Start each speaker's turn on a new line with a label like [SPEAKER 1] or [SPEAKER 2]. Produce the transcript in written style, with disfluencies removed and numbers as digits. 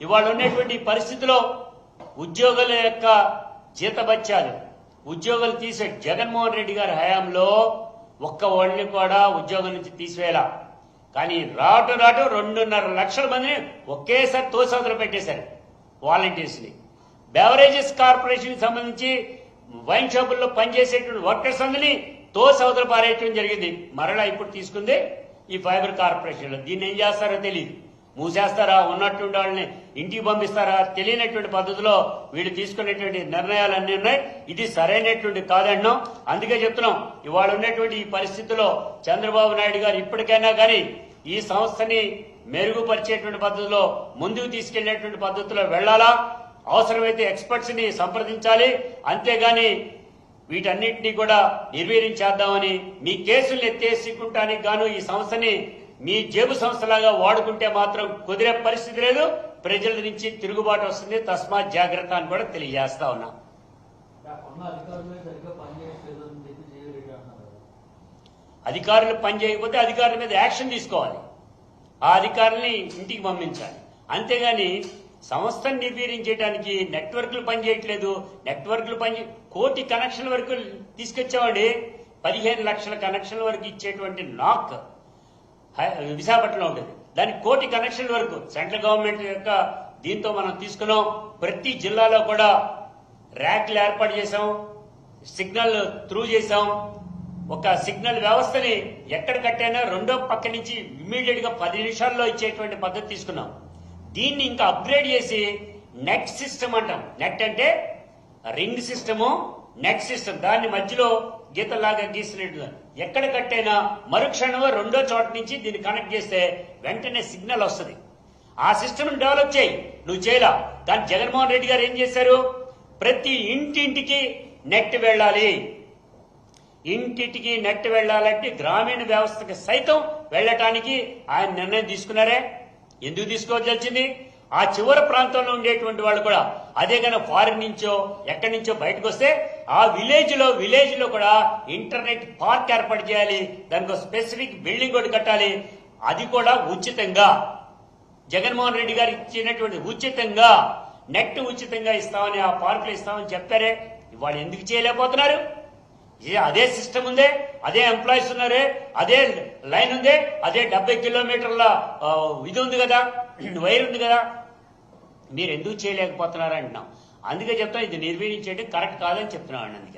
[SPEAKER 1] ఇవాళ ఉన్నటువంటి పరిస్థితిలో ఉద్యోగుల యొక్క జీతభత్యాలు ఉద్యోగులు తీసే జగన్మోహన్ రెడ్డి గారి హయాంలో ఒక్క వాళ్ళని కూడా ఉద్యోగం నుంచి తీసివేయాల. కానీ రాటు 2.5 లక్షల మందిని ఒకేసారి తోసవతలు పెట్టేశారు వాలంటీర్స్ ని. బెవరేజెస్ కార్పొరేషన్ సంబంధించి వైన్ షాపుల్లో పనిచేసేటువంటి వర్కర్స్ అందరినీ తోసవతలు పారేయటం జరిగింది. మరలా ఇప్పుడు తీసుకుంది ఈ ఫైబర్ కార్పొరేషన్ లో. దీన్ని ఏం చేస్తారో తెలియదు. మూసేస్తారా, ఉన్నటువంటి వాళ్ళని ఇంటికి పంపిస్తారా, తెలియనటువంటి పద్ధతిలో వీళ్ళు తీసుకునేటువంటి నిర్ణయాలన్నీ ఉన్నాయి. ఇది సరైనటువంటి కాదన్నాం. అందుకే చెప్తున్నాం, ఇవాళ ఉన్నటువంటి ఈ పరిస్థితిలో చంద్రబాబు నాయుడు గారు ఇప్పటికైనా కానీ ఈ సంస్థని మెరుగుపరిచేటువంటి పద్ధతిలో ముందుకు తీసుకెళ్లేటువంటి పద్ధతిలో వెళ్లాలా. అవసరమైతే ఎక్స్పర్ట్స్ ని సంప్రదించాలి. అంతేగాని వీటన్నింటినీ కూడా నిర్వీర్యం చేద్దామని మీ కేసులు ఎత్తేసుకుంటానికి గాను ఈ సంస్థని మీ జేబు సంస్థలాగా వాడుకుంటే మాత్రం కుదిరే పరిస్థితి లేదు. ప్రజల నుంచి తిరుగుబాటు వస్తుంది. తస్మాత్ జాగ్రత్త అని కూడా తెలియజేస్తా ఉన్నా. అధికారులు పనిచేయకపోతే అధికారుల మీద యాక్షన్ తీసుకోవాలి. ఆ అధికారుల్ని ఇంటికి పంపించాలి. అంతేగాని సంస్థను నిర్వీర్యం చేయడానికి నెట్వర్క్లు పనిచేయట్లేదు. నెట్వర్క్లు కోటి కనెక్షన్ల వరకు తీసుకొచ్చామండి. 15 లక్షల కనెక్షన్ల వరకు ఇచ్చేటువంటి నాక్ విశాఖపట్నంలో ఉంటుంది. దానికి కోటి కనెక్షన్ల వరకు సెంట్రల్ గవర్నమెంట్ యొక్క దీంతో మనం తీసుకున్నాం. ప్రతి జిల్లాలో కూడా ర్యాక్లు ఏర్పాటు చేశాం, సిగ్నల్ త్రూ చేశాం. ఒక సిగ్నల్ వ్యవస్థని ఎక్కడ కట్టైనా రెండో పక్క నుంచి ఇమ్మీడియట్ గా 10 నిమిషాల్లో ఇచ్చేటువంటి పద్ధతి తీసుకున్నాం. దీన్ని ఇంకా అప్గ్రేడ్ చేసి నెట్ సిస్టమ్ అంటాం. నెట్ అంటే రింగ్ సిస్టము, నెట్ సిస్టమ్. దాన్ని మధ్యలో గీతలాగా గీసినట్టుగా ఎక్కడ కట్టైనా మరుక్షణంలో రెండో చోట నుంచి దీన్ని కనెక్ట్ చేస్తే వెంటనే సిగ్నల్ వస్తుంది. ఆ సిస్టమ్ డెవలప్ చేయి. నువ్వు చేయలా. కానీ జగన్మోహన్ రెడ్డి గారు ఏం చేశారు? ప్రతి ఇంటింటికి నెట్ వెళ్ళాలి. ఇంటింటికి నెట్ వెళ్ళాలంటే గ్రామీణ వ్యవస్థకి సైతం వెళ్ళటానికి ఆయన నిర్ణయం తీసుకున్నారే. ఎందుకు తీసుకోవాల్సింది? ఆ చివరి ప్రాంతంలో ఉండేటువంటి వాళ్ళు కూడా అదే కనుక ఫారిన్ నుంచో ఎక్కడి నుంచో బయటకు వస్తే ఆ విలేజ్ లో కూడా ఇంటర్నెట్ పార్క్ ఏర్పాటు చేయాలి. దానికి ఒక స్పెసిఫిక్ బిల్డింగ్ ఒకటి కట్టాలి. అది కూడా ఉచితంగా. జగన్మోహన్ రెడ్డి గారు ఇచ్చినటువంటి ఉచితంగా నెట్ ఉచితంగా ఇస్తామని, ఆ పార్కులు ఇస్తామని చెప్పారే. ఇవాళ ఎందుకు చేయలేకపోతున్నారు? అదే సిస్టమ్ ఉందే, అదే ఎంప్లాయీస్ ఉన్నారే, అదే లైన్ ఉందే, అదే 70 కిలోమీటర్ల ఇది ఉంది కదా, వైర్ ఉంది కదా. మీరు ఎందుకు చేయలేకపోతున్నారని అంటున్నాం. అందుకే చెప్తాం, ఇది నిర్వీర్యం చేయడం కరెక్ట్ కాదని చెప్తున్నాం. అందుకే